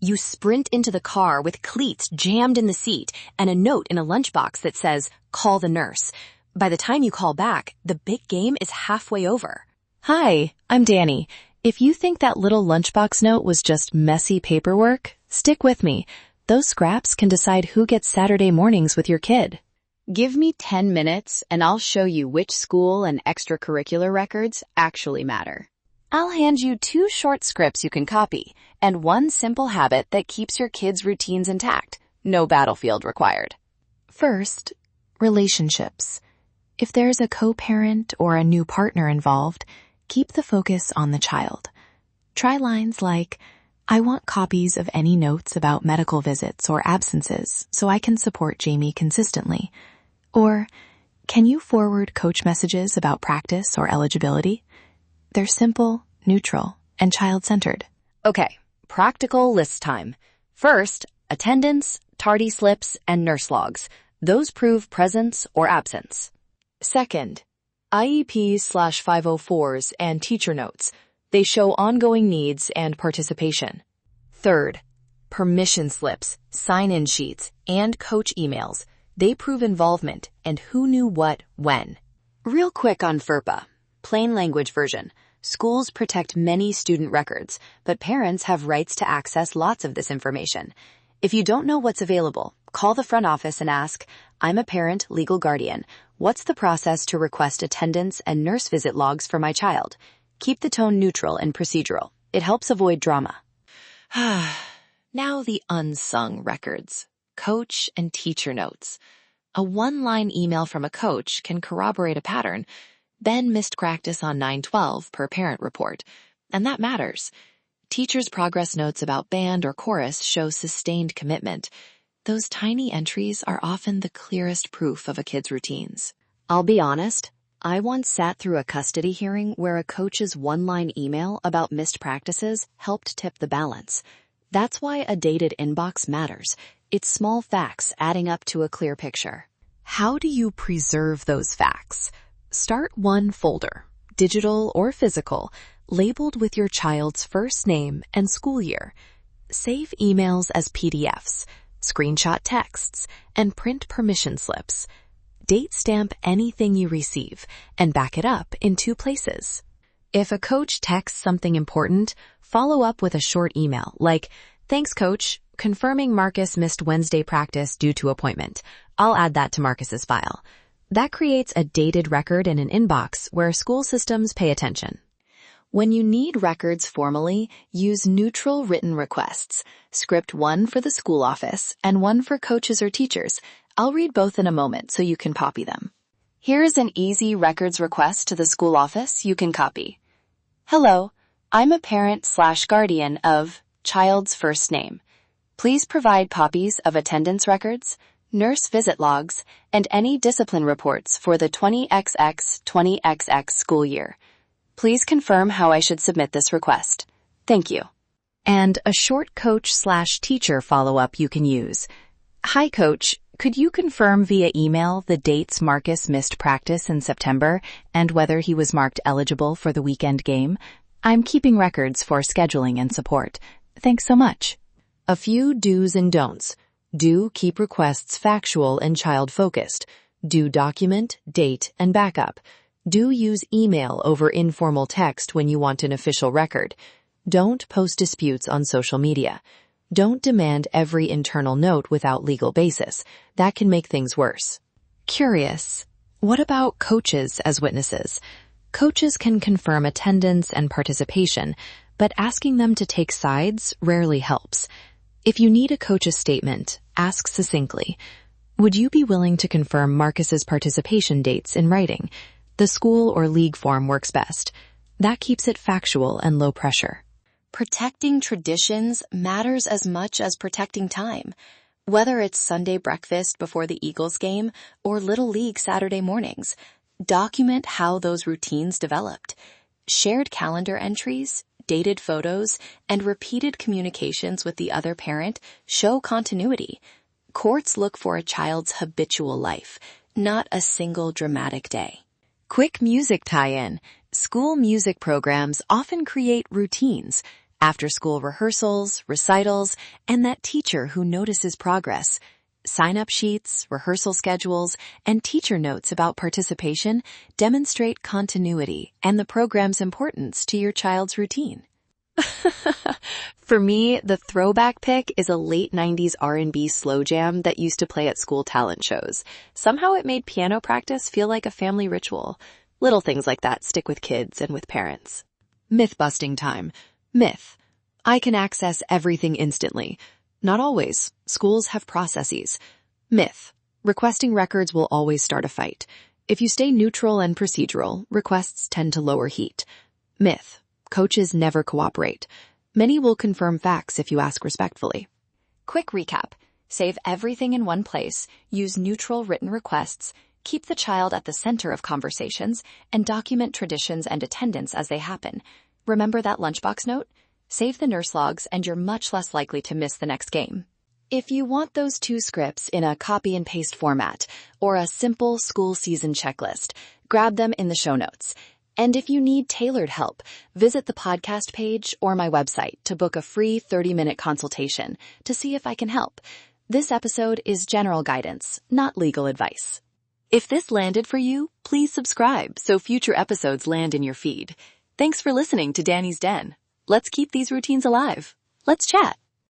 You sprint into the car with cleats jammed in the seat and a note in a lunchbox that says, "Call the nurse." By the time you call back, the big game is halfway over. Hi, I'm Danny. If you think that little lunchbox note was just messy paperwork, stick with me. Those scraps can decide who gets Saturday mornings with your kid. Give me 10 minutes and I'll show you which school and extracurricular records actually matter. I'll hand you 2 short scripts you can copy and 1 simple habit that keeps your kids' routines intact. No battlefield required. First, relationships. If there's a co-parent or a new partner involved, keep the focus on the child. Try lines like, "I want copies of any notes about medical visits or absences so I can support Jamie consistently." Or, "Can you forward coach messages about practice or eligibility?" They're simple, neutral, and child-centered. Okay, practical list time. First, attendance, tardy slips, and nurse logs. Those prove presence or absence. Second, IEPs/504s and teacher notes. They show ongoing needs and participation. Third, permission slips, sign-in sheets, and coach emails. They prove involvement and who knew what when. Real quick on FERPA. Plain language version. Schools protect many student records, but parents have rights to access lots of this information. If you don't know what's available, call the front office and ask, "I'm a parent, legal guardian. What's the process to request attendance and nurse visit logs for my child?" Keep the tone neutral and procedural. It helps avoid drama. Now the unsung records. Coach and teacher notes. A 1-line email from a coach can corroborate a pattern. Ben missed practice on 9/12 per parent report, and that matters. Teachers' progress notes about band or chorus show sustained commitment. Those tiny entries are often the clearest proof of a kid's routines. I'll be honest, I once sat through a custody hearing where a coach's 1-line email about missed practices helped tip the balance. That's why a dated inbox matters. It's small facts adding up to a clear picture. How do you preserve those facts? Start one folder, digital or physical, labeled with your child's first name and school year. Save emails as PDFs, screenshot texts, and print permission slips. Date stamp anything you receive and back it up in 2 places. If a coach texts something important, follow up with a short email like, "Thanks, coach. Confirming Marcus missed Wednesday practice due to appointment. I'll add that to Marcus's file." That creates a dated record in an inbox where school systems pay attention. When you need records formally, use neutral written requests. Script 1 for the school office and 1 for coaches or teachers. I'll read both in a moment so you can copy them. Here's an easy records request to the school office you can copy. "Hello, I'm a parent/guardian of child's first name. Please provide copies of attendance records, nurse visit logs, and any discipline reports for the 20XX-20XX school year. Please confirm how I should submit this request. Thank you." And a short coach/teacher follow-up you can use. "Hi, coach. Could you confirm via email the dates Marcus missed practice in September and whether he was marked eligible for the weekend game? I'm keeping records for scheduling and support. Thanks so much." A few do's and don'ts. Do keep requests factual and child-focused. Do document, date, and backup. Do use email over informal text when you want an official record. Don't post disputes on social media. Don't demand every internal note without legal basis. That can make things worse. Curious. What about coaches as witnesses? Coaches can confirm attendance and participation, but asking them to take sides rarely helps. If you need a coach's statement, ask succinctly, "Would you be willing to confirm Marcus's participation dates in writing?" The school or league form works best. That keeps it factual and low pressure. Protecting traditions matters as much as protecting time. Whether it's Sunday breakfast before the Eagles game or Little League Saturday mornings, document how those routines developed. Shared calendar entries, dated photos, and repeated communications with the other parent show continuity. Courts look for a child's habitual life, not a single dramatic day. Quick music tie-in. School music programs often create routines. after-school rehearsals, recitals, and that teacher who notices progress. Sign-up sheets, rehearsal schedules, and teacher notes about participation demonstrate continuity and the program's importance to your child's routine. For me, the throwback pick is a late 90s R&B slow jam that used to play at school talent shows. Somehow it made piano practice feel like a family ritual. Little things like that stick with kids and with parents. Myth-busting time. Myth. I can access everything instantly. Not always. Schools have processes. Myth. Requesting records will always start a fight. If you stay neutral and procedural, requests tend to lower heat. Myth. Coaches never cooperate. Many will confirm facts if you ask respectfully. Quick recap. Save everything in one place, use neutral written requests, keep the child at the center of conversations, and document traditions and attendance as they happen. Remember that lunchbox note? Save the nurse logs and you're much less likely to miss the next game. If you want those 2 scripts in a copy and paste format or a simple school season checklist, grab them in the show notes. And if you need tailored help, visit the podcast page or my website to book a free 30-minute consultation to see if I can help. This episode is general guidance, not legal advice. If this landed for you, please subscribe so future episodes land in your feed. Thanks for listening to Danny's Den. Let's keep these routines alive. Let's chat.